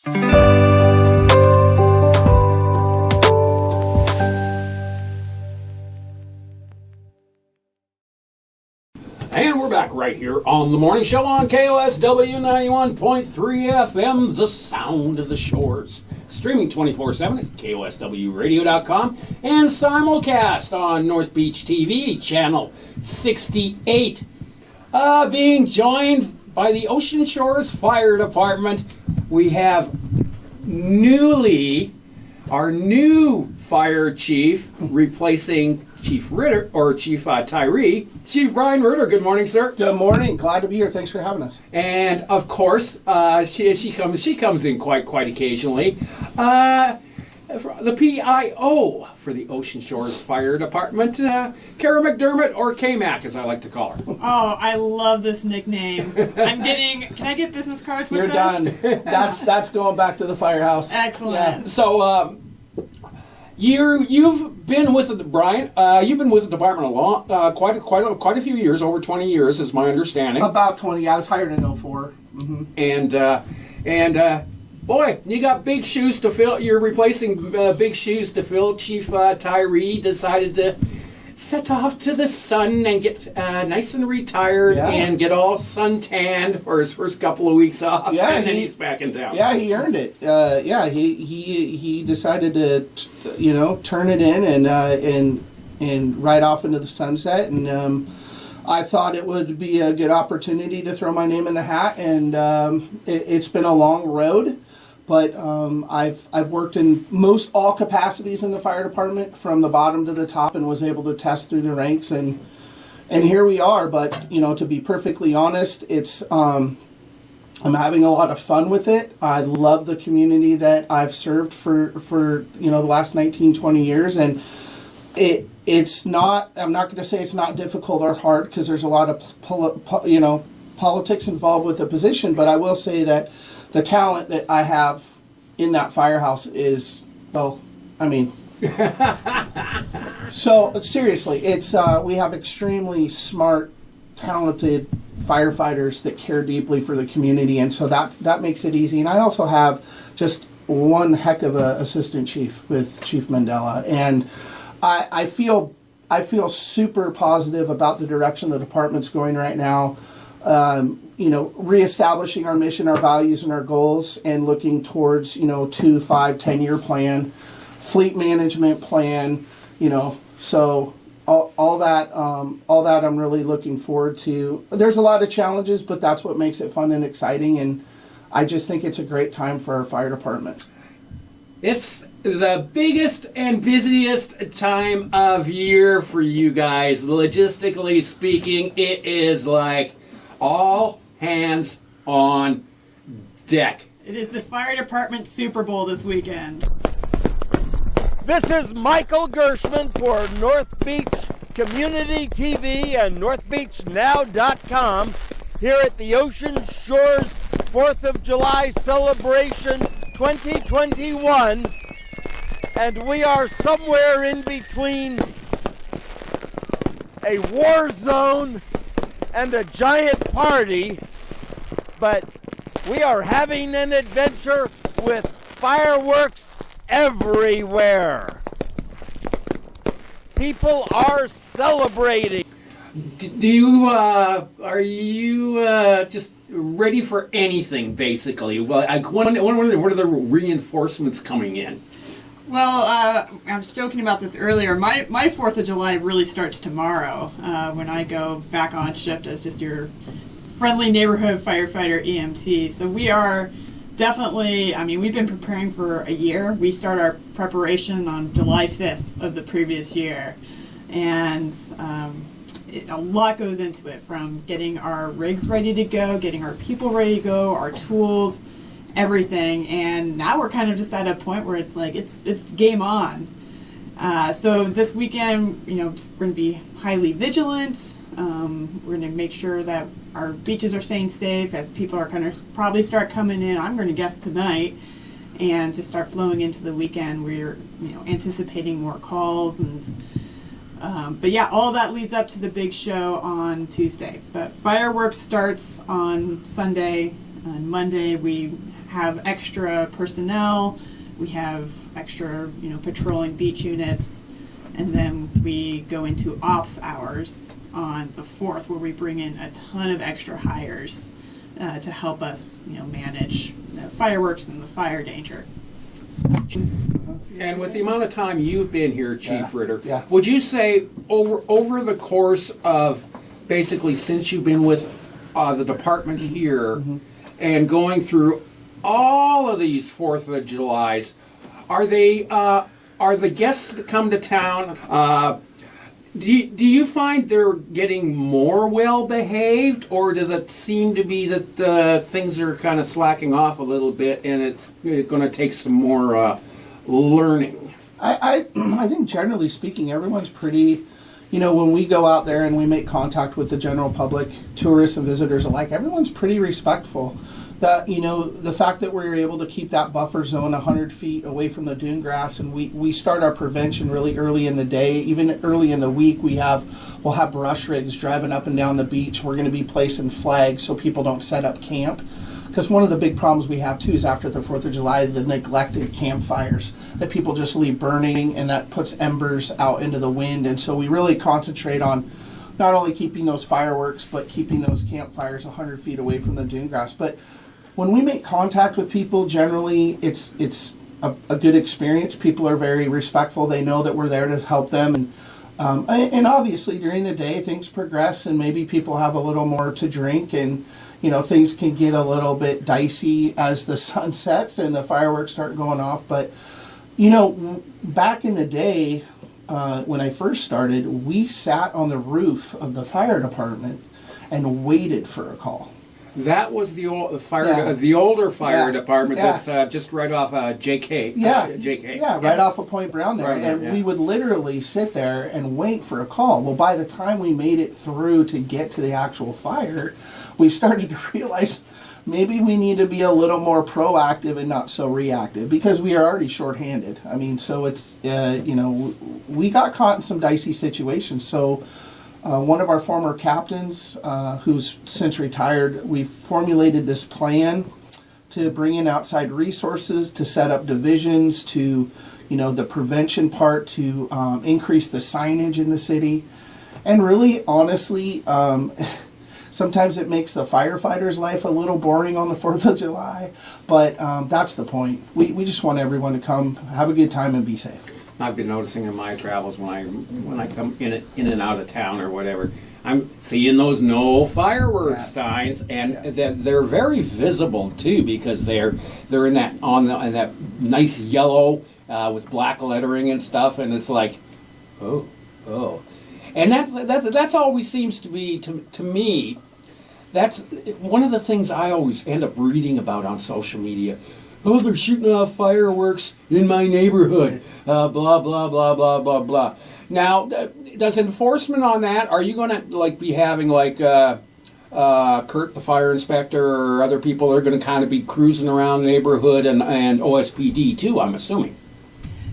And we're back right here on the morning show on KOSW 91.3 FM, the sound of the shores. Streaming 24/7 at KOSWradio.com and simulcast on North Beach TV, channel 68. Being joined by the Ocean Shores Fire Department, we have our new fire chief replacing Chief Ritter, or Chief Tyree, Chief Brian Ritter. Good morning, sir. Good morning. Glad to be here. Thanks for having us. And of course, she comes in quite occasionally. The PIO for the Ocean Shores Fire Department, Kara McDermott, or K-Mac, as I like to call her. Oh, I love this nickname. Can I get business cards with this? You're done. That's going back to the firehouse. Excellent. Yeah. So, you've been with the Brian. You've been with the department a long, quite a few years, over 20 years, is my understanding. About 20. I was hired in 04. Mm-hmm. And boy, you got big shoes to fill. You're replacing big shoes to fill. Chief Tyree decided to set off to the sun and get nice and retired and get all suntanned for his first couple of weeks off. Yeah, and then he's back in town. Yeah, he earned it. He decided to turn it in and ride off into the sunset. And I thought it would be a good opportunity to throw my name in the hat. And it's been a long road. But I've worked in most all capacities in the fire department, from the bottom to the top, and was able to test through the ranks, and here we are. But to be perfectly honest, it's I'm having a lot of fun with it. I love the community that I've served for the last 19, 20 years, and it's not. I'm not going to say it's not difficult or hard, because there's a lot of politics involved with the position. But I will say that the talent that I have in that firehouse is, so seriously, it's we have extremely smart, talented firefighters that care deeply for the community, and so that makes it easy. And I also have just one heck of a assistant chief with Chief Mandela, and I feel super positive about the direction the department's going right now. Reestablishing our mission, our values, and our goals, and looking towards, 2, 5, 10-year plan, fleet management plan, so all that I'm really looking forward to. There's a lot of challenges, but that's what makes it fun and exciting, and I just think it's a great time for our fire department. It's the biggest and busiest time of year for you guys. Logistically speaking, it is like all hands on deck. It is the fire department Super Bowl this weekend. This is Michael Gershman for North Beach Community TV and NorthBeachNow.com here at the Ocean Shores 4th of July celebration 2021, and we are somewhere in between a war zone and a giant party, but we are having an adventure with fireworks everywhere. People are celebrating. Are you just ready for anything, basically? Well, what are the reinforcements coming in? Well, I was joking about this earlier. My 4th of July really starts tomorrow when I go back on shift as just your friendly neighborhood firefighter EMT. So we are definitely, we've been preparing for a year. We start our preparation on July 5th of the previous year. And a lot goes into it, from getting our rigs ready to go, getting our people ready to go, our tools, everything. And now we're kind of just at a point where it's like it's game on. So this weekend, we're going to be highly vigilant. We're going to make sure that our beaches are staying safe as people are going to probably start coming in. I'm going to guess tonight, and just start flowing into the weekend. We're anticipating more calls, and but yeah, all that leads up to the big show on Tuesday. But fireworks starts on Sunday. On Monday we have extra personnel, we have extra, patrolling beach units, and then we go into ops hours on the 4th, where we bring in a ton of extra hires to help us, manage the fireworks and the fire danger. And with the amount of time you've been here, Chief Ritter, Yeah. would you say over the course of basically since you've been with the department here and going through all of these 4th of Julys, are the guests that come to town, do you find they're getting more well behaved, or does it seem to be that things are kind of slacking off a little bit and it's going to take some more learning? I think generally speaking, everyone's pretty, when we go out there and we make contact with the general public, tourists and visitors alike, everyone's pretty respectful. That, the fact that we're able to keep that buffer zone 100 feet away from the dune grass, and we start our prevention really early in the day, even early in the week. We'll have brush rigs driving up and down the beach. We're going to be placing flags so people don't set up camp. Because one of the big problems we have too is after the 4th of July, the neglected campfires that people just leave burning, and that puts embers out into the wind. And so we really concentrate on not only keeping those fireworks, but keeping those campfires 100 feet away from the dune grass. But when we make contact with people, generally it's a good experience. People are very respectful. They know that we're there to help them. And obviously during the day things progress, and maybe people have a little more to drink, and things can get a little bit dicey as the sun sets and the fireworks start going off. But back in the day, when I first started, we sat on the roof of the fire department and waited for a call. That was the old Yeah. the older fire Yeah. department. Yeah. That's just right off JK. JK. Yeah, right off of Point Brown there. Right there, And yeah. we would literally sit there and wait for a call. Well, by the time we made it through to get to the actual fire, we started to realize maybe we need to be a little more proactive and not so reactive, because we are already shorthanded. I mean, so it's, we got caught in some dicey situations. So one of our former captains, who's since retired, we formulated this plan to bring in outside resources, to set up divisions, to, the prevention part, to increase the signage in the city. And really, honestly, sometimes it makes the firefighter's life a little boring on the 4th of July, but that's the point. We just want everyone to come, have a good time, and be safe. I've been noticing in my travels when I come in and out of town or whatever, I'm seeing those no fireworks signs, and they're very visible too, because they're in that in that nice yellow with black lettering and stuff, and it's like, oh, and that's always seems to be to me. That's one of the things I always end up reading about on social media. Oh, they're shooting off fireworks in my neighborhood. Blah, blah, blah, blah, blah, blah. Now, does enforcement on that, are you going to be having Kurt, the fire inspector, or other people are going to kind of be cruising around the neighborhood, and OSPD too, I'm assuming?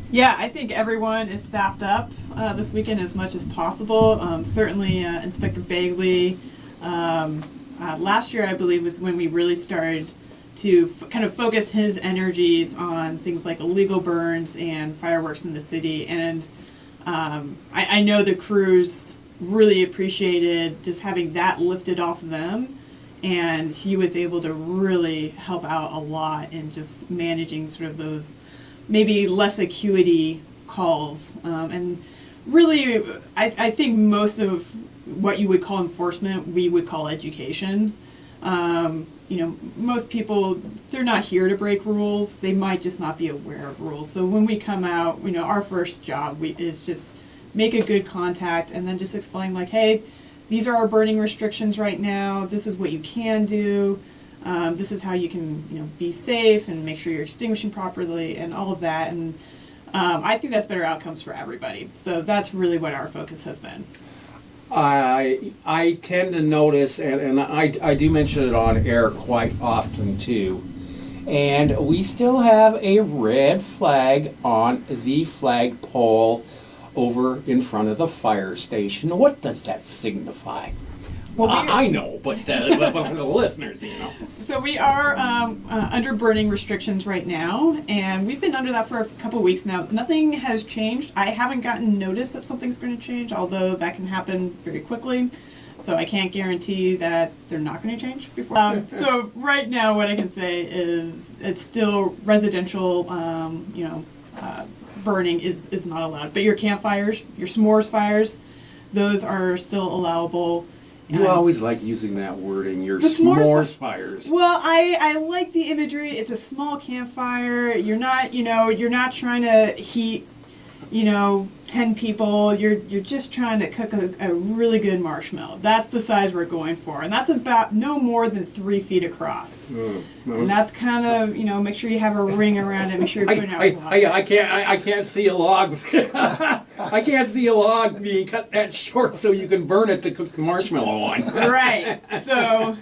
Yeah, I think everyone is staffed up this weekend as much as possible. Certainly Inspector Bagley. Last year, I believe, was when we really started to kind of focus his energies on things like illegal burns and fireworks in the city. And I know the crews really appreciated just having that lifted off of them. And he was able to really help out a lot in just managing sort of those maybe less acuity calls. And really, I think most of what you would call enforcement, we would call education. Most people, they're not here to break rules. They might just not be aware of rules. So when we come out, our first job is just make a good contact and then just explain hey, these are our burning restrictions right now. This is what you can do. This is how you can, be safe and make sure you're extinguishing properly and all of that. And I think that's better outcomes for everybody. So that's really what our focus has been. I tend to notice, and I do mention it on air quite often too, and we still have a red flag on the flagpole over in front of the fire station. What does that signify? Well, I know, but for the listeners, you know. So we are under burning restrictions right now, and we've been under that for a couple weeks now. Nothing has changed. I haven't gotten notice that something's going to change, although that can happen very quickly. So I can't guarantee that they're not going to change before. So right now, what I can say is it's still residential. Burning is not allowed, but your campfires, your s'mores fires, those are still allowable. You always like using that word in your The s'mores fires. Well, I like the imagery. It's a small campfire. You're not trying to heat, 10 people. You're just trying to cook a really good marshmallow. That's the size we're going for, and that's about no more than 3 feet across. And that's kind of, make sure you have a ring around it. Make sure you're putting out. I can't see a log. I can't see a log being cut that short so you can burn it to cook the marshmallow on. Right. So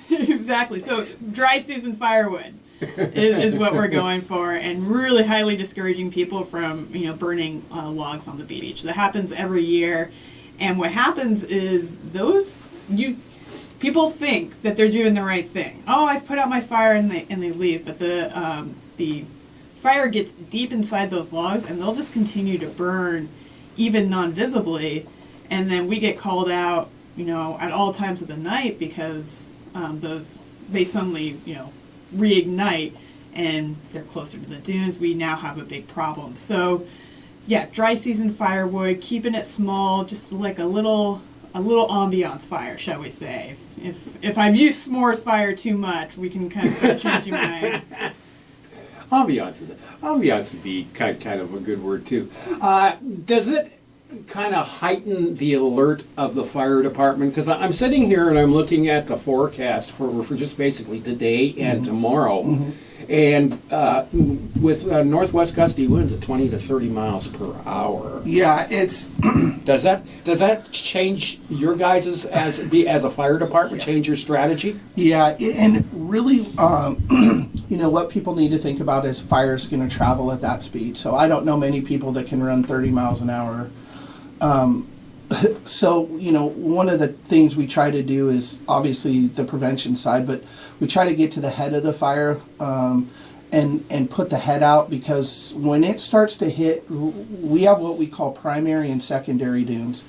exactly. So dry season firewood is what we're going for, and really highly discouraging people from burning logs on the beach. That happens every year, and what happens is people think that they're doing the right thing. Oh, I've put out my fire, and they leave, but the fire gets deep inside those logs, and they'll just continue to burn, even non-visibly, and then we get called out, at all times of the night because they suddenly reignite, and they're closer to the dunes. We now have a big problem. So yeah, dry season firewood, keeping it small, just like a little ambiance fire, shall we say. If I've used s'mores fire too much, we can kind of start changing my ambiance would be kind of a good word too. Does it kind of heighten the alert of the fire department? Because I'm sitting here and I'm looking at the forecast for just basically today and tomorrow, and with northwest gusty winds at 20 to 30 miles per hour. Yeah, it's Does that change your guys' as a fire department? Change your strategy? yeah, and really, what people need to think about is fire is going to travel at that speed. So I don't know many people that can run 30 miles an hour. So, one of the things we try to do is obviously the prevention side, but we try to get to the head of the fire and put the head out, because when it starts to hit, we have what we call primary and secondary dunes.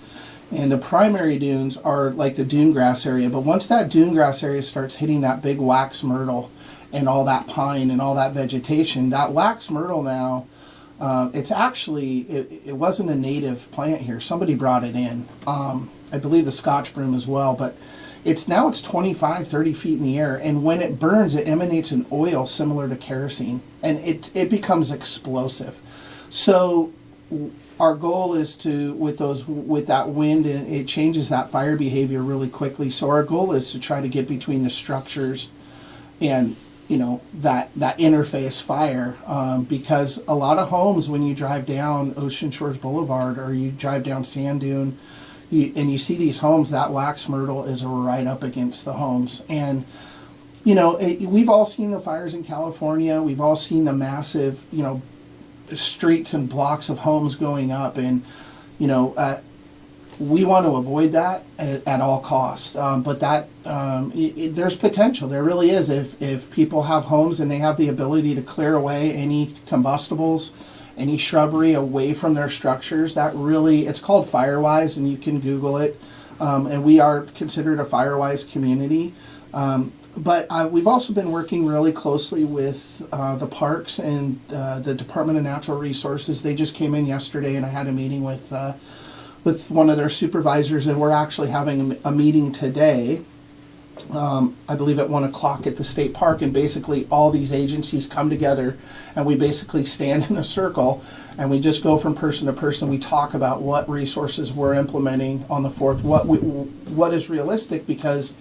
And the primary dunes are like the dune grass area, but once that dune grass area starts hitting that big wax myrtle and all that pine and all that vegetation, that wax myrtle now, it's actually, it wasn't a native plant here. Somebody brought it in. I believe the Scotch broom as well, but it's 25, 30 feet in the air. And when it burns, it emanates an oil similar to kerosene, and it becomes explosive. So our goal is to, with that wind, and it changes that fire behavior really quickly. So our goal is to try to get between the structures and that interface fire, because a lot of homes, when you drive down Ocean Shores Boulevard or you drive down Sand Dune, and you see these homes, that wax myrtle is right up against the homes. And we've all seen the fires in California. We've all seen the massive streets and blocks of homes going up, and we want to avoid that at all costs. But that there's potential. There really is. If people have homes and they have the ability to clear away any combustibles, any shrubbery away from their structures, that really, it's called Firewise, and you can Google it. And we are considered a Firewise community. But we've also been working really closely with the parks and the Department of Natural Resources. They just came in yesterday, and I had a meeting with one of their supervisors, and we're actually having a meeting today, I believe at 1 o'clock at the state park, and basically all these agencies come together, and we basically stand in a circle, and we just go from person to person. We talk about what resources we're implementing on the 4th, what is realistic, because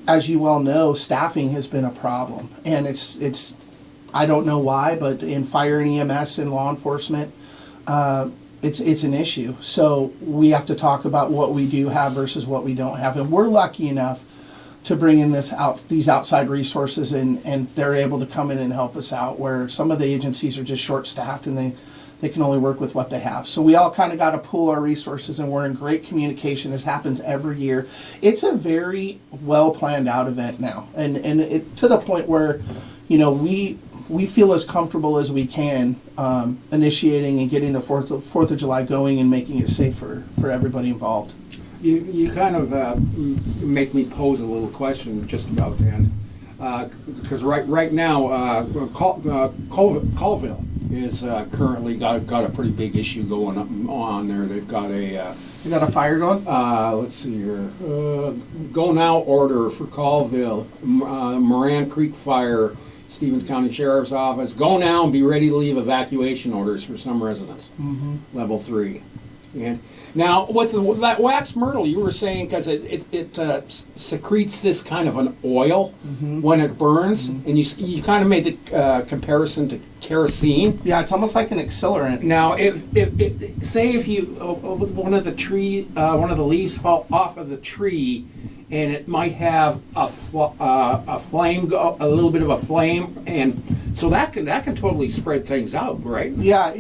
as you well know, staffing has been a problem, and it's I don't know why, but in fire and EMS and law enforcement, it's an issue. So we have to talk about what we do have versus what we don't have, and we're lucky enough to bring in these outside resources, and they're able to come in and help us out, where some of the agencies are just short-staffed and they can only work with what they have. So we all kind of got to pool our resources, and we're in great communication. This happens every year. It's a very well planned out event now, and it to the point where, you know, we feel as comfortable as we can initiating and getting the 4th of July going and making it safe for everybody involved. You kind of make me pose a little question just about then, because right now Colville is currently got a pretty big issue going on there. They've got a You got a fire going? let's see here, go now order for Colville, Moran Creek Fire, Stevens County Sheriff's Office. Go now and be ready to leave evacuation orders for some residents. Level 3. And now with that wax myrtle, you were saying because it secretes this kind of an oil when it burns, and you kind of made the comparison to kerosene. Yeah, it's almost like an accelerant. Now, if say if you one of the leaves fall off of the tree, and it might have a flame, a little bit of a flame, and so that can totally spread things out, right? Yeah,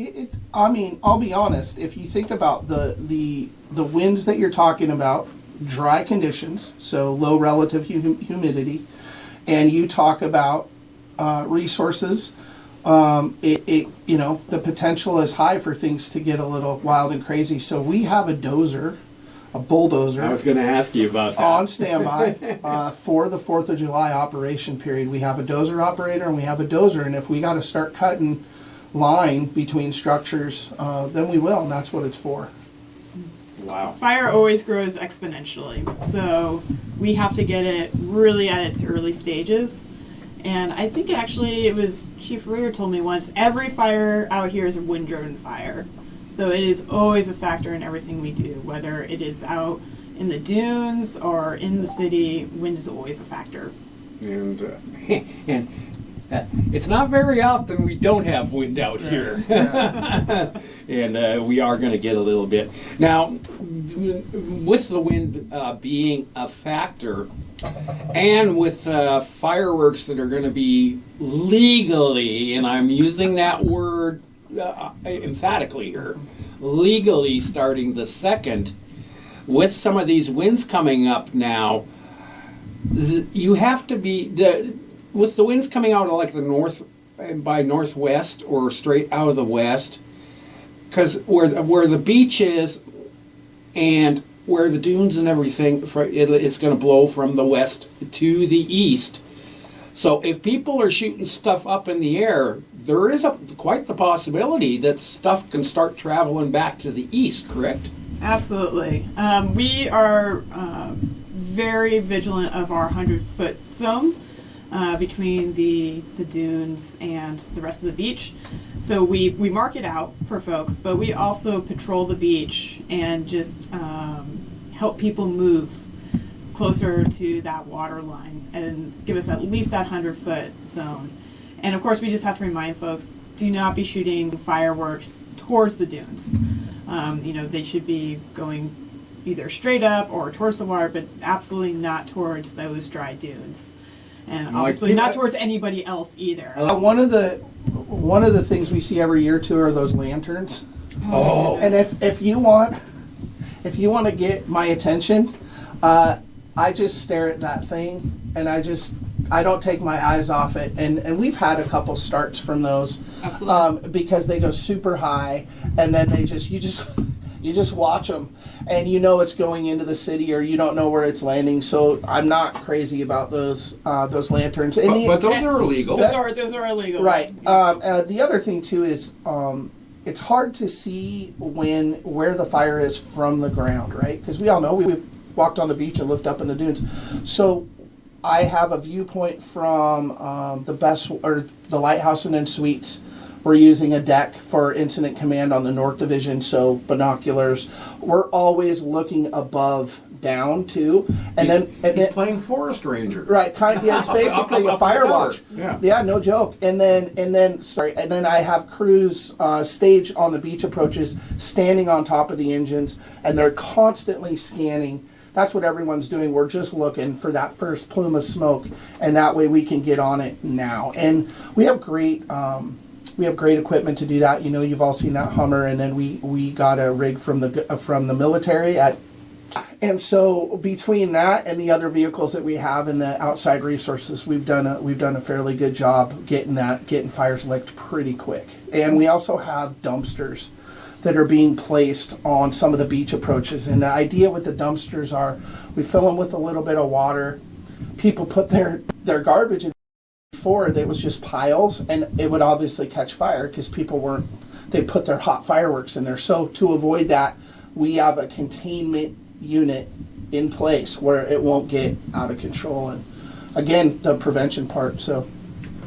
I mean, I'll be honest. If you think about the winds that you're talking about, dry conditions, so low relative humidity, and you talk about resources, you know, the potential is high for things to get a little wild and crazy. So we have a bulldozer. I was going to ask you about that. On standby for the 4th of July operation period. We have a dozer operator and we have a dozer, and if we got to start cutting line between structures, then we will, and that's what it's for. Wow. Fire always grows exponentially, so we have to get it really at its early stages. And I think actually it was Chief Ritter told me once, every fire out here is a wind-driven fire. So it is always a factor in everything we do, whether it is out in the dunes or in the city, wind is always a factor. And it's not very often we don't have wind out here. And we are going to get a little bit. Now, with the wind being a factor, and with fireworks that are going to be legally, and I'm using that word emphatically here, legally starting the 2nd, with some of these winds coming up now, you have to be, with the winds coming out of like the north, by northwest or straight out of the west, because where the beach is and where the dunes and everything, it's going to blow from the west to the east. So if people are shooting stuff up in the air, there is quite the possibility that stuff can start traveling back to the east, correct? Absolutely. We are very vigilant of our 100-foot zone between the dunes and the rest of the beach. So we mark it out for folks, but we also patrol the beach and just help people move closer to that water line and give us at least that 100-foot zone. And of course, we just have to remind folks, do not be shooting fireworks towards the dunes. You know, they should be going either straight up or towards the water, but absolutely not towards those dry dunes. And obviously not towards anybody else either. One of the things we see every year too are those lanterns. Oh. And if you want to get my attention, I just stare at that thing and I don't take my eyes off it. And we've had a couple starts from those. Absolutely. Because they go super high and then you just watch them and you know it's going into the city or you don't know where it's landing. So I'm not crazy about those lanterns. But those are illegal. Those are illegal. Right. The other thing too is it's hard to see where the fire is from the ground, right? Because we all know we've walked on the beach and looked up in the dunes. So I have a viewpoint from the Lighthouse and Inn Suites. We're using a deck for incident command on the North Division, so binoculars. We're always looking above down too, and he's playing forest ranger. Right, yeah, it's basically a fire watch. Yeah, no joke. And then I have crews stage on the beach approaches, standing on top of the engines, and they're constantly scanning. That's what everyone's doing. We're just looking for that first plume of smoke, and that way we can get on it now. And we have great We have great equipment to do that. You know, you've all seen that Hummer, and then we got a rig from the military and so between that and the other vehicles that we have and the outside resources, we've done a fairly good job getting fires licked pretty quick. And we also have dumpsters that are being placed on some of the beach approaches. And the idea with the dumpsters are we fill them with a little bit of water. People put their garbage in. Before, it was just piles, and it would obviously catch fire because they put their hot fireworks in there. So to avoid that, we have a containment unit in place where it won't get out of control. And again, the prevention part. So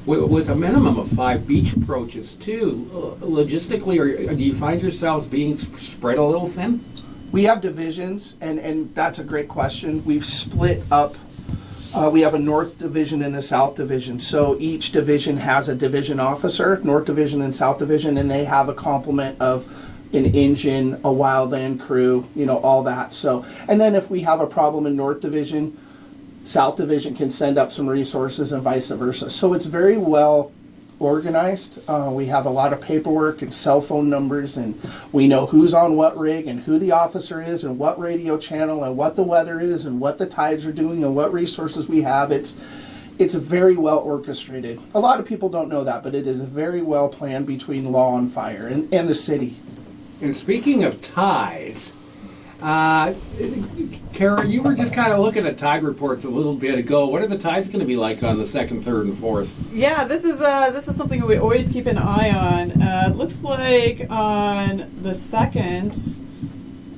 with a minimum of 5 beach approaches too, logistically, or do you find yourselves being spread a little thin? we have divisions, and that's a great question. We've split up. We have a North Division and a South Division. So each division has a division officer, North Division and South Division, and they have a complement of an engine, a wildland crew, all that. So, and then if we have a problem in North Division, South Division can send up some resources and vice versa. So it's very well organized. We have a lot of paperwork and cell phone numbers, and we know who's on what rig and who the officer is and what radio channel and what the weather is and what the tides are doing and what resources we have. It's very well orchestrated. A lot of people don't know that, but it is very well planned between law and fire and the city. And speaking of tides, Kara, you were just kind of looking at tide reports a little bit ago. What are the tides going to be like on the 2nd, 3rd, and 4th? Yeah, this is something we always keep an eye on. It looks like on the 2nd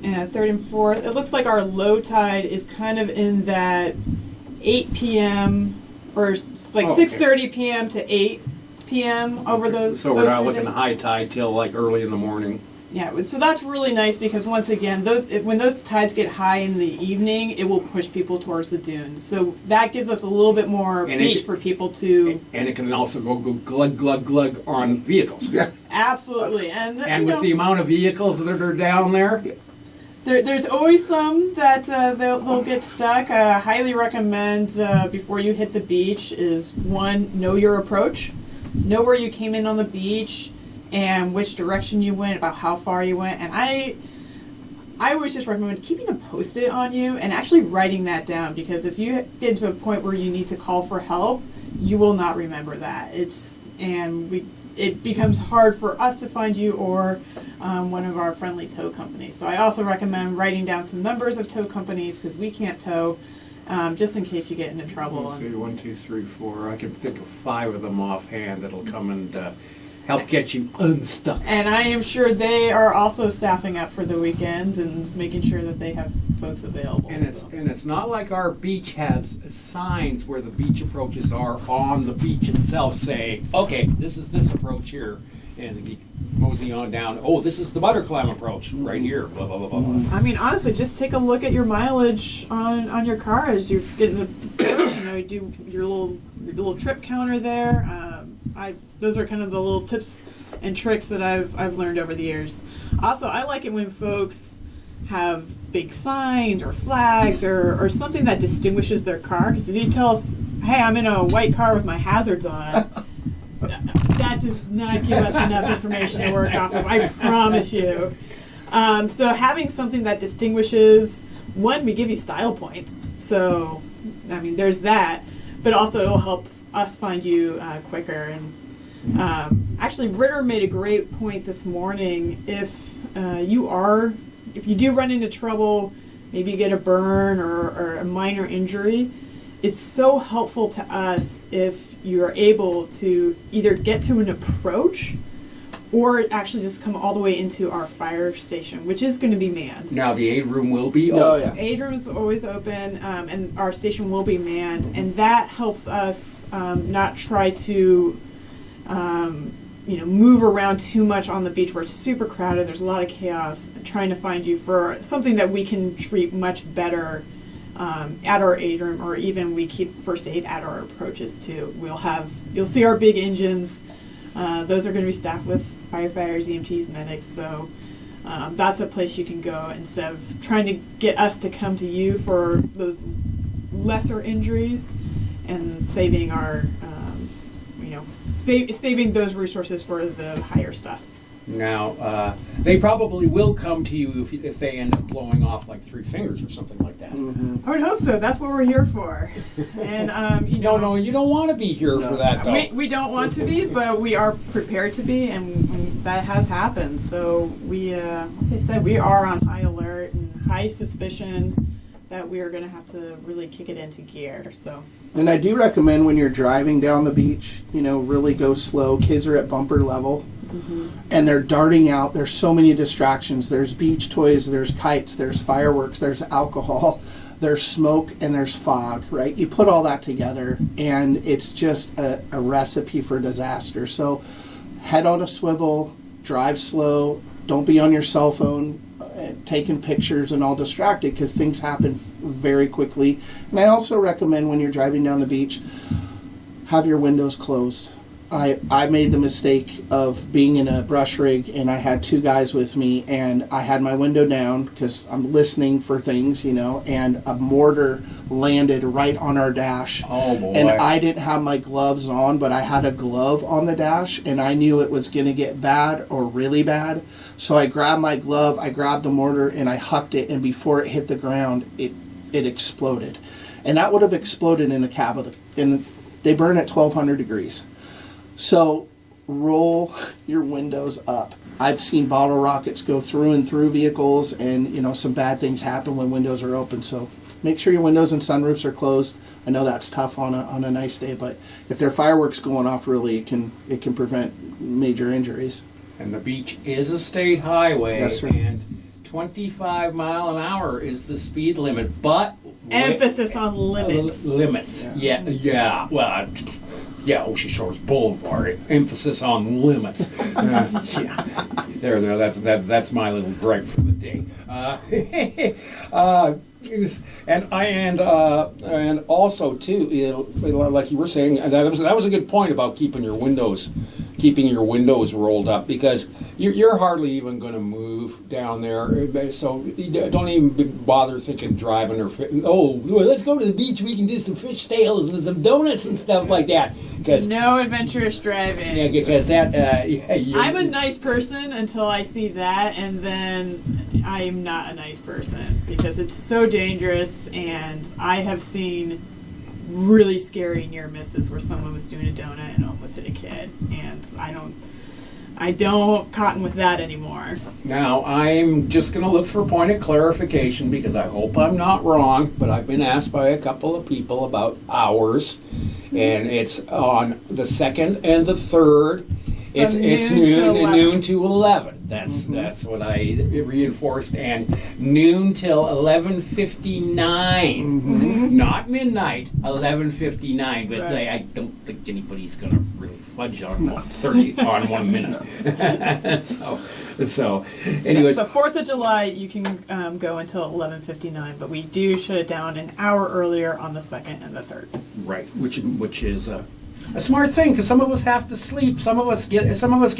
and 3rd and 4th, it looks like our low tide is kind of in that 8 p.m. or like 6:30 p.m. to 8 p.m. over those. So we're not looking at high tide till like early in the morning. Yeah, so that's really nice because once again, when those tides get high in the evening, it will push people towards the dunes. So that gives us a little bit more beach for people to. And it can also go glug glug glug on vehicles. Yeah. Absolutely, and with the amount of vehicles that are down there. There's always some that they'll get stuck. Highly recommend before you hit the beach is one, know your approach, know where you came in on the beach, and which direction you went, about how far you went. And I always just recommend keeping a Post-it on you and actually writing that down, because if you get to a point where you need to call for help, you will not remember that. It becomes hard for us to find you or one of our friendly tow companies. So I also recommend writing down some numbers of tow companies, because we can't tow, just in case you get into trouble. Let's see, 1, 2, 3, 4. I can think of 5 of them offhand that'll come and help get you unstuck. And I am sure they are also staffing up for the weekend and making sure that they have folks available. And it's not like our beach has signs where the beach approaches are on the beach itself saying, okay, this is this approach here, and you mosey on down, oh, this is the Butterclimb approach right here, blah, blah, blah, blah, blah. I mean, honestly, just take a look at your mileage on your car as you're getting the, you do your little trip counter there. Those are kind of the little tips and tricks that I've learned over the years. Also, I like it when folks have big signs or flags or something that distinguishes their car. Because if you tell us, hey, I'm in a white car with my hazards on, that does not give us enough information to work off of, I promise you. So having something that distinguishes, one, we give you style points. So, I mean, there's that. But also it will help us find you quicker. And actually, Ritter made a great point this morning. If you do run into trouble, maybe you get a burn or a minor injury, it's so helpful to us if you're able to either get to an approach or actually just come all the way into our fire station, which is going to be manned. Now the aid room will be open. Oh, yeah. Aid room is always open, and our station will be manned, and that helps us not try to move around too much on the beach where it's super crowded, there's a lot of chaos, trying to find you for something that we can treat much better at our aid room, or even we keep first aid at our approaches too. You'll see our big engines. Those are going to be staffed with firefighters, EMTs, medics, so that's a place you can go instead of trying to get us to come to you for those lesser injuries and saving our saving those resources for the higher stuff. Now, they probably will come to you if they end up blowing off like 3 fingers or something like that. I would hope so. That's what we're here for. And you know, No, you don't want to be here for that, though. we don't want to be, but we are prepared to be, and that has happened. So we, like I said, we are on high alert and high suspicion that we are going to have to really kick it into gear. So. And I do recommend when you're driving down the beach, really go slow. Kids are at bumper level. And they're darting out. There's so many distractions. There's beach toys, there's kites, there's fireworks, there's alcohol, there's smoke, and there's fog, right? You put all that together, and it's just a recipe for disaster. So head on a swivel, drive slow, don't be on your cell phone, taking pictures and all distracted, because things happen very quickly. And I also recommend when you're driving down the beach, have your windows closed. I made the mistake of being in a brush rig, and I had 2 guys with me, and I had my window down because I'm listening for things, and a mortar landed right on our dash. Oh, boy. And I didn't have my gloves on, but I had a glove on the dash, and I knew it was going to get bad or really bad. So I grabbed my glove, I grabbed the mortar, and I hucked it, and before it hit the ground, it exploded. And that would have exploded in the cab of and they burn at 1,200 degrees. So roll your windows up. I've seen bottle rockets go through and through vehicles, and some bad things happen when windows are open. So make sure your windows and sunroofs are closed. I know that's tough on a nice day, but if there are fireworks going off, really it can prevent major injuries. And the beach is a state highway, Yes, sir. and 25 mile an hour is the speed limit, but Emphasis on limits. Limits. Yeah. Well, Ocean Shores Boulevard. Emphasis on limits. Yeah. There. That's my little gripe for the day. And also too, like you were saying, that was a good point about keeping your windows rolled up, because you're hardly even going to move down there, so you don't even bother thinking driving or let's go to the beach, we can do some fish tails and some donuts and stuff like that. Because no adventurous driving. Yeah, because that. I'm a nice person until I see that, and then I'm not a nice person because it's so dangerous, and I have seen really scary near misses where someone was doing a donut and almost hit a kid, and I don't cotton with that anymore. Now, I'm just going to look for a point of clarification, because I hope I'm not wrong, but I've been asked by a couple of people about hours, and it's on the 2nd and the 3rd. It's noon to 11. That's what I reinforced, and noon till 11:59, not midnight. 11:59. But right. I don't think anybody's going to really fudge on 1 minute. so anyway. So 4th of July, you can go until 11:59, but we do shut it down an hour earlier on the 2nd and the 3rd. Right, which is a smart thing, because some of us have to sleep. Some of us get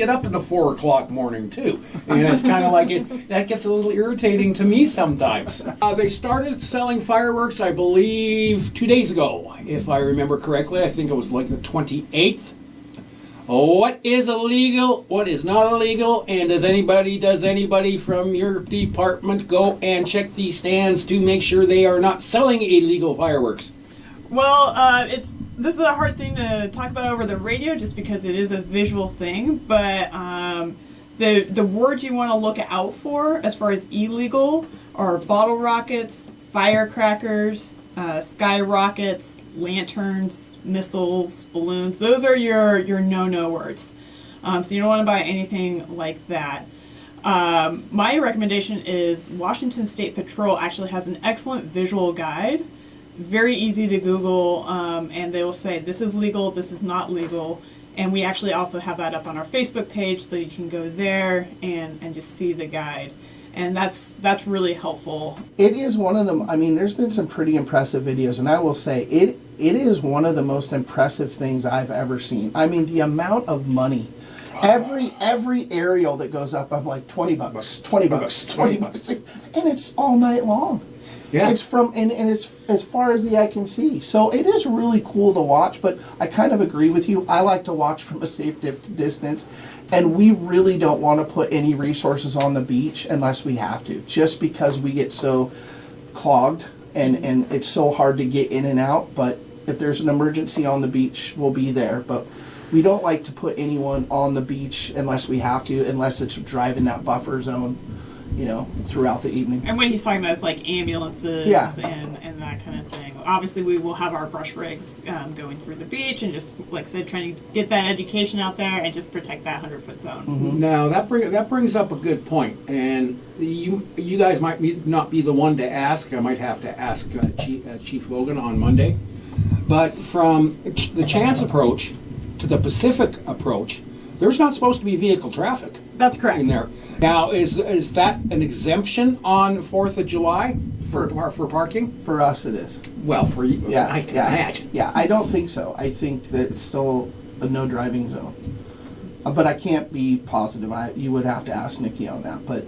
up in the 4 o'clock morning too, and it's kind of like that gets a little irritating to me sometimes. They started selling fireworks, I believe, 2 days ago, if I remember correctly. I think it was like the 28th. What is illegal? What is not illegal? And does anybody from your department go and check these stands to make sure they are not selling illegal fireworks? Well, this is a hard thing to talk about over the radio, just because it is a visual thing. But the words you want to look out for, as far as illegal, are bottle rockets, firecrackers, sky rockets, lanterns, missiles, balloons. Those are your no-no words. So you don't want to buy anything like that. My recommendation is Washington State Patrol actually has an excellent visual guide. Very easy to Google, and they will say this is legal, this is not legal, and we actually also have that up on our Facebook page, so you can go there and just see the guide, and that's really helpful. It is one of them. I mean, there's been some pretty impressive videos, and I will say it is one of the most impressive things I've ever seen. I mean, the amount of money. Every aerial that goes up, I'm like $20, $20, $20, and it's all night long. Yeah. It's from and it's as far as the eye can see. So it is really cool to watch, but I kind of agree with you. I like to watch from a safe distance, and we really don't want to put any resources on the beach unless we have to, just because we get so clogged and it's so hard to get in and out. But if there's an emergency on the beach, we'll be there. But we don't like to put anyone on the beach unless we have to, unless it's driving that buffer zone, throughout the evening. And when he's talking about it's like ambulances and that kind of thing. Obviously, we will have our brush rigs going through the beach and just, like I said, trying to get that education out there and just protect that 100-foot zone. Mm-hmm. Now that brings up a good point, and you guys might not be the one to ask. I might have to ask Chief Logan on Monday. But from the Chance approach to the Pacific approach, there's not supposed to be vehicle traffic. That's correct. In there. Now, is that an exemption on 4th of July for parking? For us, it is. Well, for you, Yeah, I can yeah, imagine. Yeah, I don't think so. I think that it's still a no driving zone. But I can't be positive. You would have to ask Nikki on that. But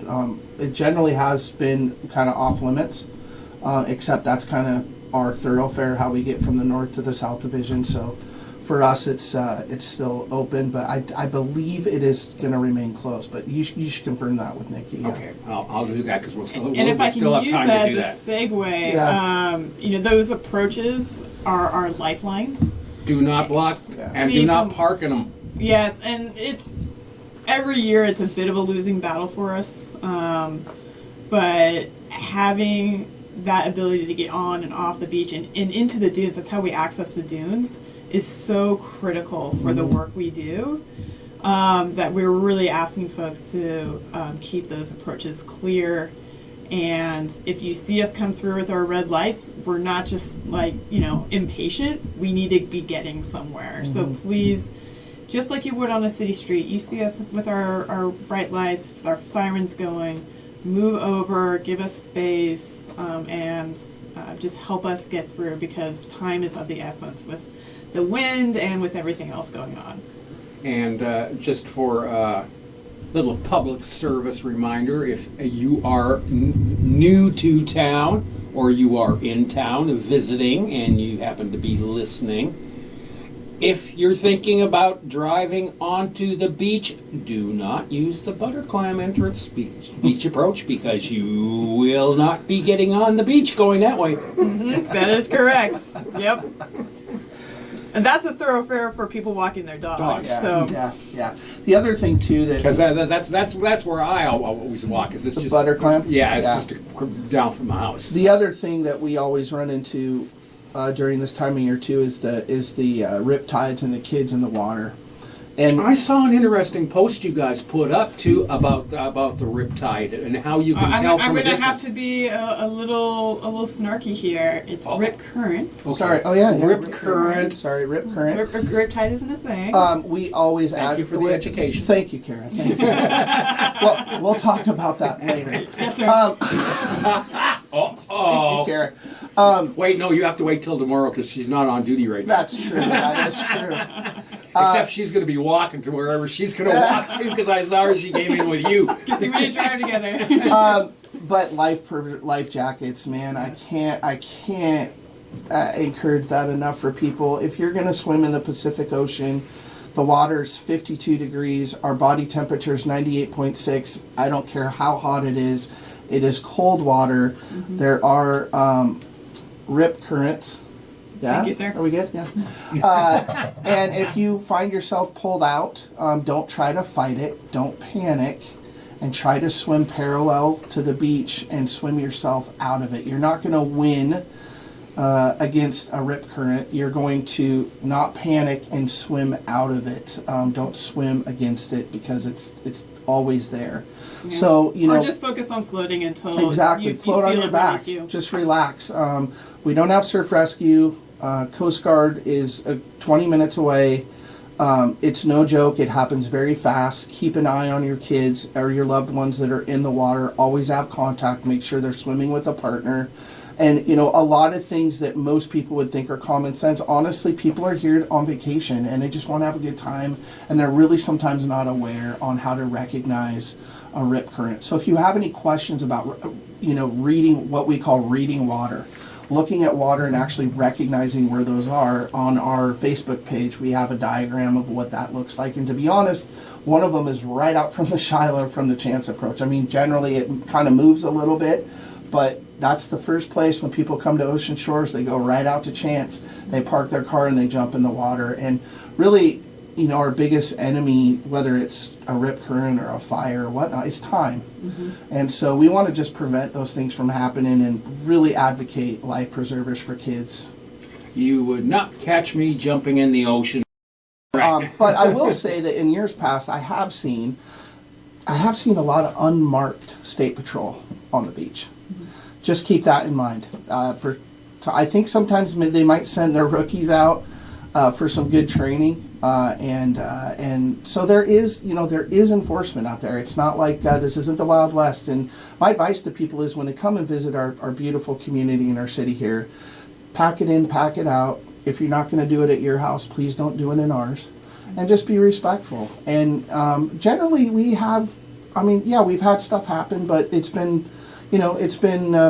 it generally has been kind of off limits, except that's kind of our thoroughfare, how we get from the north to the south division. So for us, it's still open, but I believe it is going to remain closed. But you should confirm that with Nikki. Yeah. Okay, I'll do that because we'll still And if I can still have use time that to do as that. a segue, Yeah. those approaches are our lifelines. Do not block Yeah. and do Please, not park in them. Yes, and it's every year it's a bit of a losing battle for us, but having that ability to get on and off the beach and into the dunes, that's how we access the dunes, is so critical for the work we do, that we're really asking folks to keep those approaches clear. And if you see us come through with our red lights, we're not just impatient. We need to be getting somewhere. Mm-hmm. So please, just like you would on a city street, you see us with our bright lights, with our sirens going, move over, give us space, and just help us get through, because time is of the essence with the wind and with everything else going on. And just for a little public service reminder, if you are new to town or you are in town visiting and you happen to be listening, if you're thinking about driving onto the beach, do not use the Butterclam entrance beach approach, because you will not be getting on the beach going that way. Mm-hmm. That is correct. Yep. And that's a thoroughfare for people walking their dogs. Yeah, So yeah. The other thing too Because that's where I always walk. Is this the just Butterclam? Yeah, it's Yeah. just down from the house. The other thing that we always run into during this time of year too is the riptides and the kids in the water. And I saw an interesting post you guys put up too about the riptide and how you can tell I'm from a going to have distance. to be a little snarky here. It's rip current. sorry, Rip current. Sorry, rip current. Rip tide isn't a thing. We always Thank add you for the education. Thank you, Karen. Thank you. Well, we'll talk about that later. Yes, sir. Thank you, Karen. Wait, no, you have to wait till tomorrow because she's not on duty right now. That's true. That is true. Except she's going to be walking to wherever she's going to walk to, because I saw her. She came in with you. Good thing we didn't drive together. But life jackets, man, I can't encourage that enough for people. If you're going to swim in the Pacific Ocean, the water's 52 degrees. Our body temperature is 98.6. I don't care how hot it is. It is cold water. Mm-hmm. There are rip currents. Yeah? Thank you, sir. Are we good? Yeah. And if you find yourself pulled out, don't try to fight it. Don't panic. And try to swim parallel to the beach and swim yourself out of it. You're not going to win against a rip current. You're going to not panic and swim out of it. Don't swim against it, because it's always there. Yeah. So, or just focus on floating until exactly you float feel on your it back. release you. Just relax. We don't have surf rescue. Coast Guard is 20 minutes away. It's no joke. It happens very fast. Keep an eye on your kids or your loved ones that are in the water. Always have contact. Make sure they're swimming with a partner. And, you know, a lot of things that most people would think are common sense, honestly, people are here on vacation and they just want to have a good time, and they're really sometimes not aware on how to recognize a rip current. So if you have any questions about, you know, reading what we call reading water, looking at water and actually recognizing where those are, on our Facebook page, we have a diagram of what that looks like. And to be honest, one of them is right out from the Shiloh, from the Chance approach. I mean, generally it kind of moves a little bit, but that's the first place when people come to Ocean Shores. They go right out to Chance, they park their car and they jump in the water. And really, you know, our biggest enemy, whether it's a rip current or a fire or whatnot, is time. And so we want to just prevent those things from happening and really advocate life preservers for kids. You would not catch me jumping in the ocean. But I will say that in years past, I have seen a lot of unmarked state patrol on the beach. Just keep that in mind. So I think sometimes they might send their rookies out for some good training, and so there is enforcement out there. It's not like this isn't the Wild West. And my advice to people is, when they come and visit our beautiful community in our city here, pack it in, pack it out. If you're not going to do it at your house, please don't do it in ours, and just be respectful. And generally, we've had stuff happen, but it's been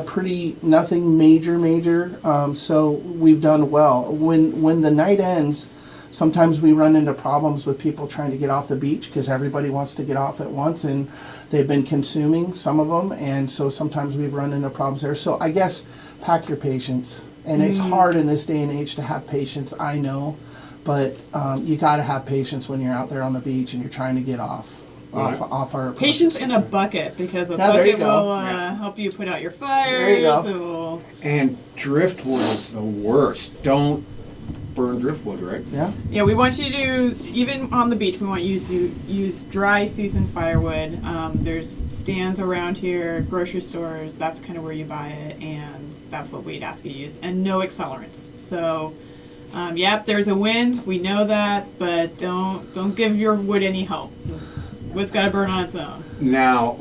pretty nothing major. So we've done well. When the night ends, sometimes we run into problems with people trying to get off the beach because everybody wants to get off at once, and they've been consuming, some of them, and so sometimes we've run into problems there. So I guess pack your patience. And it's hard in this day and age to have patience, I know, but you got to have patience when you're out there on the beach and you're trying to get off our Patience in a bucket, because a there you bucket go. will help you put out your fires. There you go. It will... And driftwood is the worst. Don't burn driftwood, right? Yeah. Yeah, we want you to, even on the beach, we want you to use dry season firewood. There's stands around here, grocery stores, that's kind of where you buy it, and that's what we'd ask you to use. And no accelerants. So, yep, there's a wind, we know that, but don't give your wood any help. Wood's got to burn on its own. Now,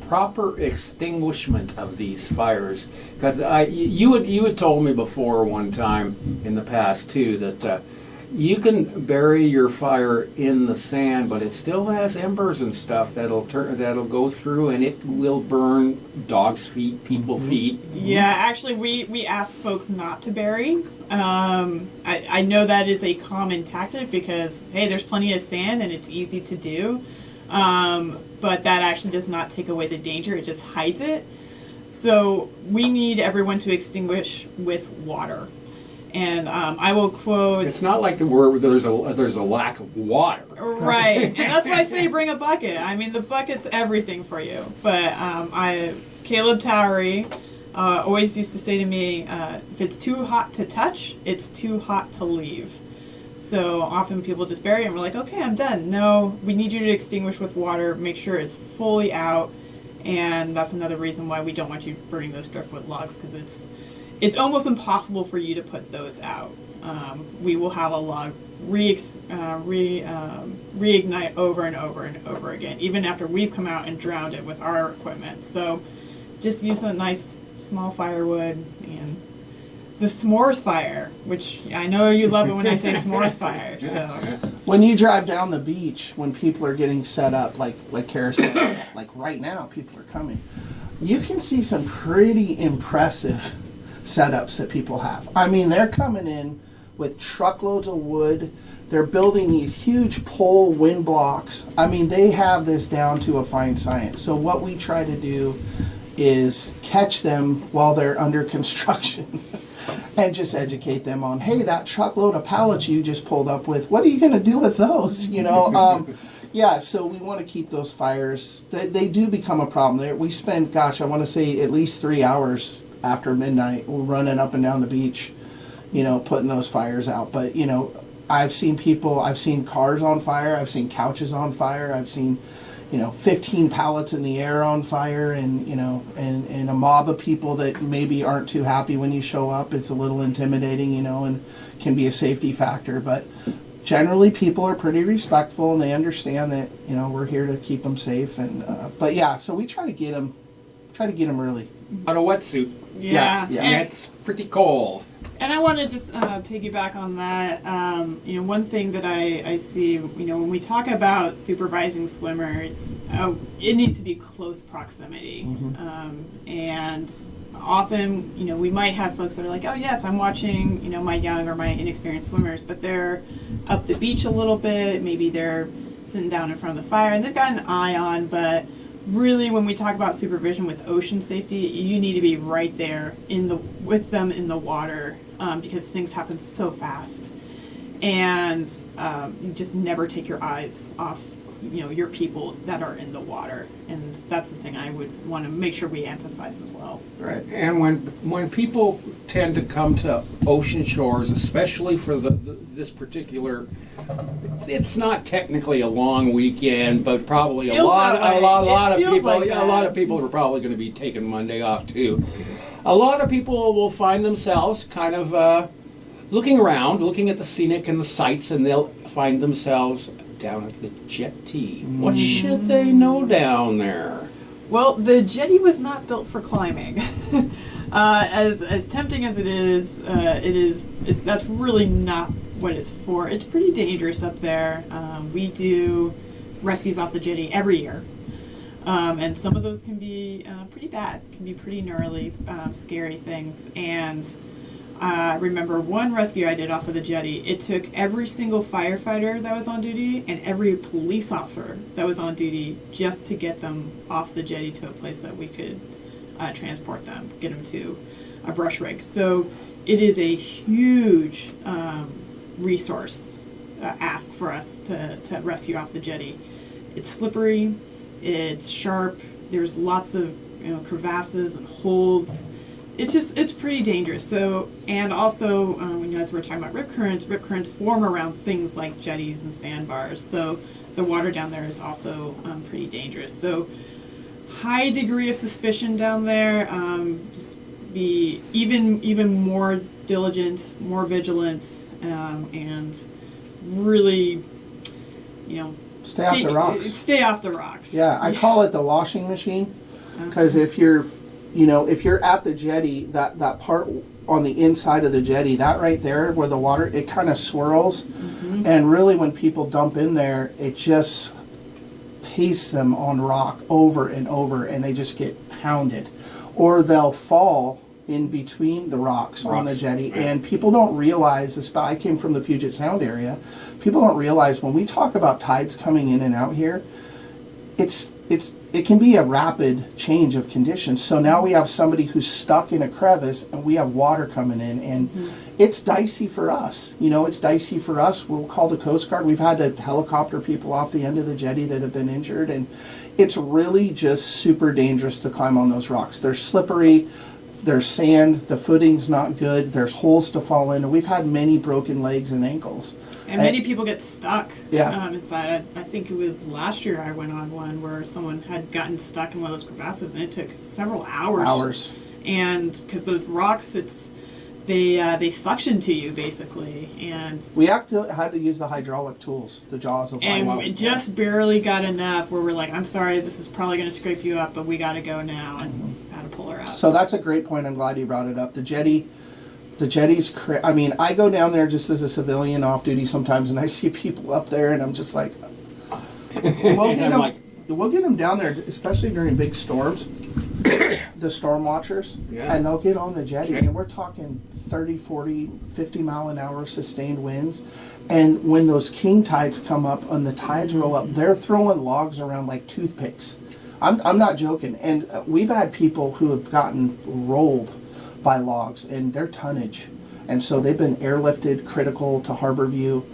proper extinguishment of these fires, because you had told me before one time in the past too that you can bury your fire in the sand, but it still has embers and stuff that'll go through, and it will burn dogs' feet, people's feet. Yeah, actually, we ask folks not to bury. I know that is a common tactic because, hey, there's plenty of sand and it's easy to do. But that actually does not take away the danger, it just hides it. So we need everyone to extinguish with water. And I will quote... It's not like there's a lack of water. Right, and that's why I say bring a bucket. I mean, the bucket's everything for you. But Caleb Towery always used to say to me, if it's too hot to touch, it's too hot to leave. So often people just bury it and we're like, okay, I'm done. No, we need you to extinguish with water, make sure it's fully out, and that's another reason why we don't want you burning those driftwood logs, because it's almost impossible for you to put those out. We will have a log reignite over and over and over again, even after we've come out and drowned it with our equipment. So just use a nice small firewood and the s'mores fire, which I know you love it when I say s'mores fire. So When you drive down the beach, when people are getting set up, like Kara said, like right now, people are coming, you can see some pretty impressive setups that people have. I mean, they're coming in with truckloads of wood. They're building these huge pole wind blocks. I mean, they have this down to a fine science. So what we try to do is catch them while they're under construction. And just educate them on, hey, that truckload of pallets you just pulled up with, what are you going to do with those? You know, yeah, so we want to keep those fires. They do become a problem. We spend, I want to say at least 3 hours after midnight running up and down the beach, you know, putting those fires out. But, you know, I've seen cars on fire, I've seen couches on fire, I've seen, 15 pallets in the air on fire, and, and a mob of people that maybe aren't too happy when you show up. It's a little intimidating, and can be a safety factor. But generally people are pretty respectful and they understand that, we're here to keep them safe. And, but yeah, so we try to get them early. on a wetsuit. Yeah. Yeah. And it's pretty cold. And I want to just piggyback on that. One thing that I see, when we talk about supervising swimmers, it needs to be close proximity. And often, we might have folks that are like, oh yes, I'm watching, my young or my inexperienced swimmers, but they're up the beach a little bit. Maybe they're sitting down in front of the fire and they've got an eye on, but really, when we talk about supervision with ocean safety, you need to be right there with them in the water, because things happen so fast, and you just never take your eyes off, your people that are in the water, and that's the thing I would want to make sure we emphasize as well. Right. And when people tend to come to ocean shores, especially for this particular, it's not technically a long weekend, but probably a lot of people are probably going to be taking Monday off too. A lot of people will find themselves kind of looking around, looking at the scenic and the sights, and they'll find themselves down at the jetty. What should they know down there? Well, the jetty was not built for climbing. As tempting as it is, that's really not what it's for. It's pretty dangerous up there. We do rescues off the jetty every year, and some of those can be pretty bad, can be pretty gnarly, scary things. And I remember one rescue I did off of the jetty. It took every single firefighter that was on duty and every police officer that was on duty just to get them off the jetty to a place that we could transport them, get them to a brush rig. So it is a huge resource ask for us to rescue off the jetty. It's slippery, it's sharp, there's lots of crevasses and holes. It's pretty dangerous. So, and also, as we're talking about rip currents form around things like jetties and sandbars. So the water down there is also pretty dangerous. So high degree of suspicion down there. Just be even more diligent, more vigilant, and really, Stay off the rocks. Stay off the rocks. Yeah, I call it the washing machine, because if you're at the jetty, that part on the inside of the jetty, that right there where the water, it kind of swirls, and really when people dump in there, it just pastes them on rock over and over, and they just get pounded, or they'll fall in between the rocks on the jetty. And people don't realize, I came from the Puget Sound area, people don't realize when we talk about tides coming in and out here, it can be a rapid change of conditions. So now we have somebody who's stuck in a crevice and we have water coming in, and it's dicey for us. It's dicey for us. We'll call the Coast Guard. We've had to helicopter people off the end of the jetty that have been injured, and it's really just super dangerous to climb on those rocks. They're slippery, there's sand, the footing's not good, there's holes to fall in, and we've had many broken legs and ankles. And many people get stuck inside. I think it was last year I went on one where someone had gotten stuck in one of those crevasses, and it took several hours. And because those rocks, they suction to you basically, and we had to use the hydraulic tools, the jaws of life. And we just barely got enough where we're like, I'm sorry, this is probably going to scrape you up, but we got to go now, and had to pull her out. So that's a great point. I'm glad you brought it up. The jetty's I go down there just as a civilian off duty sometimes, and I see people up there, and I'm just like, we'll get them down there, especially during big storms, the storm watchers, and they'll get on the jetty, and we're talking 30, 40, 50 mile an hour sustained winds. And when those king tides come up and the tides roll up, they're throwing logs around like toothpicks. I'm not joking. And we've had people who have gotten rolled by logs and their tonnage, and so they've been airlifted critical to Harborview,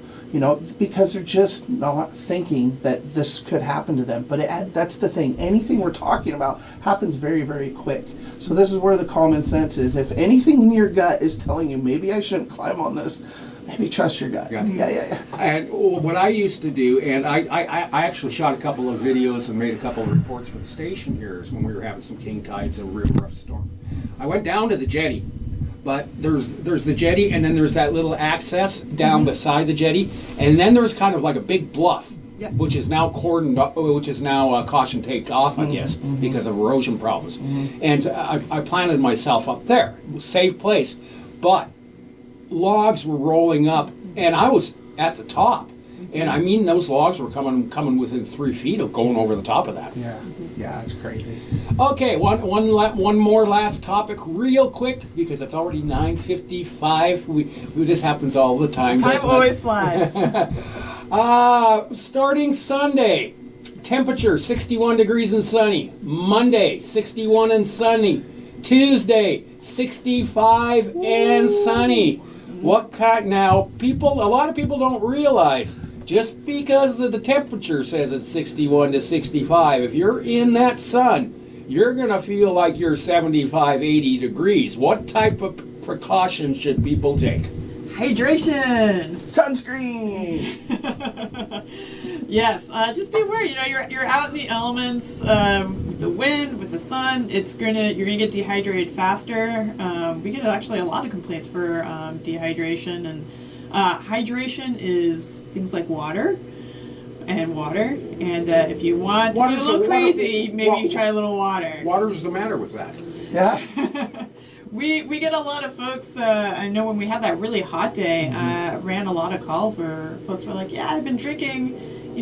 because they're just not thinking that this could happen to them. But that's the thing, anything we're talking about happens very, very quick. So this is where the common sense is. If anything in your gut is telling you maybe I shouldn't climb on this, maybe trust your gut. Yeah. And what I used to do, and I actually shot a couple of videos and made a couple of reports for the station here when we were having some king tides and a real rough storm. I went down to the jetty, but there's the jetty, and then there's that little access down beside the jetty, and then there's kind of like a big bluff Yes. which is now caution taped off, I guess, because of erosion problems. And I planted myself up there, safe place, but logs were rolling up, and I was at the top. And I mean, those logs were coming within 3 feet of going over the top of that. Yeah, it's crazy. Okay, one more last topic, real quick, because it's already 9:55. This happens all the time. Time doesn't it? always flies. Starting Sunday, temperature 61 degrees and sunny. Monday, 61 and sunny. Tuesday, 65 and sunny. What kind? Now, a lot of people don't realize, just because the temperature says it's 61 to 65, if you're in that sun, you're going to feel like you're 75, 80 degrees. What type of precautions should people take? Hydration. Sunscreen. Yes, just be aware. You're out in the elements, the wind, with the sun. You're gonna get dehydrated faster. We get actually a lot of complaints for dehydration, and hydration is things like water. And if you want to get a little crazy, maybe you try a little water. Water's the matter with that? Yeah. We get a lot of folks, I know when we had that really hot day, ran a lot of calls where folks were like, yeah, I've been drinking,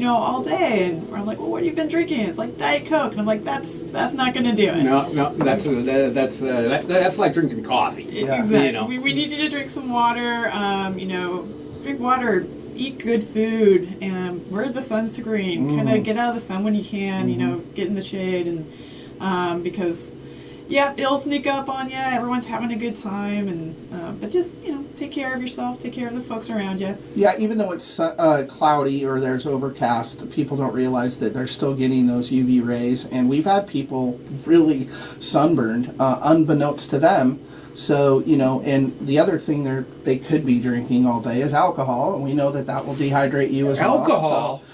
all day. And I'm like, well, what have you been drinking? It's like Diet Coke. And I'm like, that's not going to do it. No, that's like drinking coffee. Yeah. Exactly. We need you to drink some water, drink water, eat good food, and wear the sunscreen. Kind of get out of the sun when you can, get in the shade. And because... yeah, it'll sneak up on you. Everyone's having a good time, and but just take care of yourself, take care of the folks around you. Yeah, even though it's cloudy or there's overcast, people don't realize that they're still getting those UV rays, and we've had people really sunburned, unbeknownst to them. So and the other thing they could be drinking all day is alcohol, and we know that will dehydrate you as well. Alcohol. So,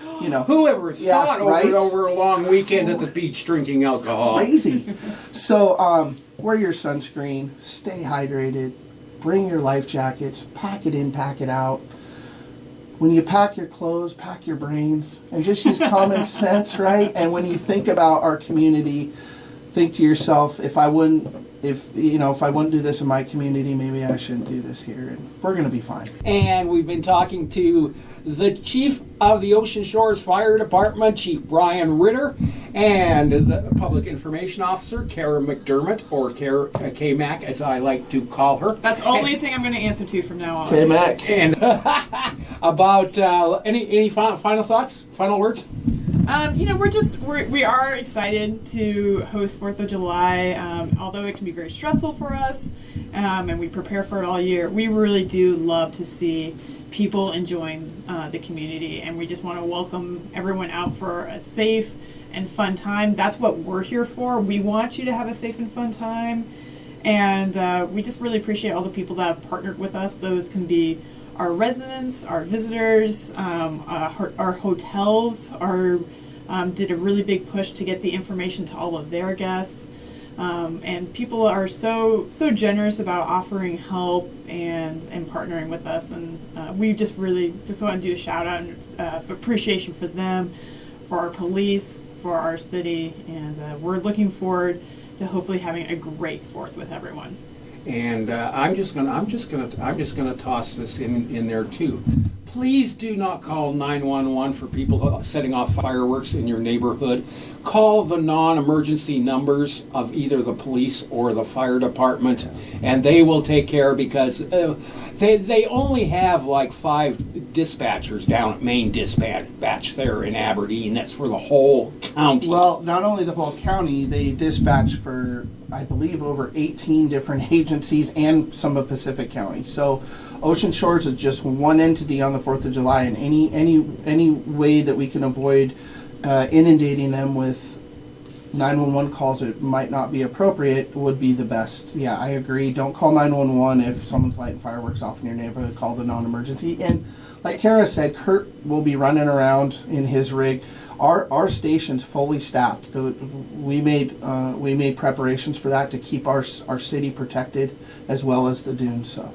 who ever thought right? over a long weekend at the beach drinking alcohol? Crazy. So wear your sunscreen, stay hydrated, bring your life jackets, pack it in, pack it out. When you pack your clothes, pack your brains, and just use common sense, right? And when you think about our community, think to yourself, if I wouldn't do this in my community, maybe I shouldn't do this here, and we're going to be fine. And we've been talking to the chief of the Ocean Shores Fire Department, Chief Brian Ritter, and the public information officer, Kara McDermott, or K-Mac, as I like to call her. That's the only thing I'm going to answer to from now on. K-Mac. And about any final thoughts, final words? We are excited to host 4th of July, although it can be very stressful for us, and we prepare for it all year. We really do love to see people enjoying the community, and we just want to welcome everyone out for a safe and fun time. That's what we're here for. We want you to have a safe and fun time, and we just really appreciate all the people that have partnered with us. Those can be our residents, our visitors, our hotels did a really big push to get the information to all of their guests. And people are so generous about offering help and partnering with us, and we just want to do a shout out and appreciation for them, for our police, for our city, and we're looking forward to hopefully having a great 4th with everyone. And I'm just gonna toss this in there too. Please do not call 911 for people setting off fireworks in your neighborhood. Call the non-emergency numbers of either the police or the fire department, and they will take care, because they only have like 5 dispatchers down at Main Dispatch there in Aberdeen. That's for the whole county. Well, not only the whole county, they dispatch for, I believe, over 18 different agencies and some of Pacific County. So Ocean Shores is just one entity on the 4th of July, and any way that we can avoid inundating them with 911 calls that might not be appropriate would be the best. Yeah, I agree. Don't call 911 if someone's lighting fireworks off in your neighborhood. Call the non-emergency. And like Kara said, Kurt will be running around in his rig. Our station's fully staffed. We made preparations for that to keep our city protected, as well as the dunes. So.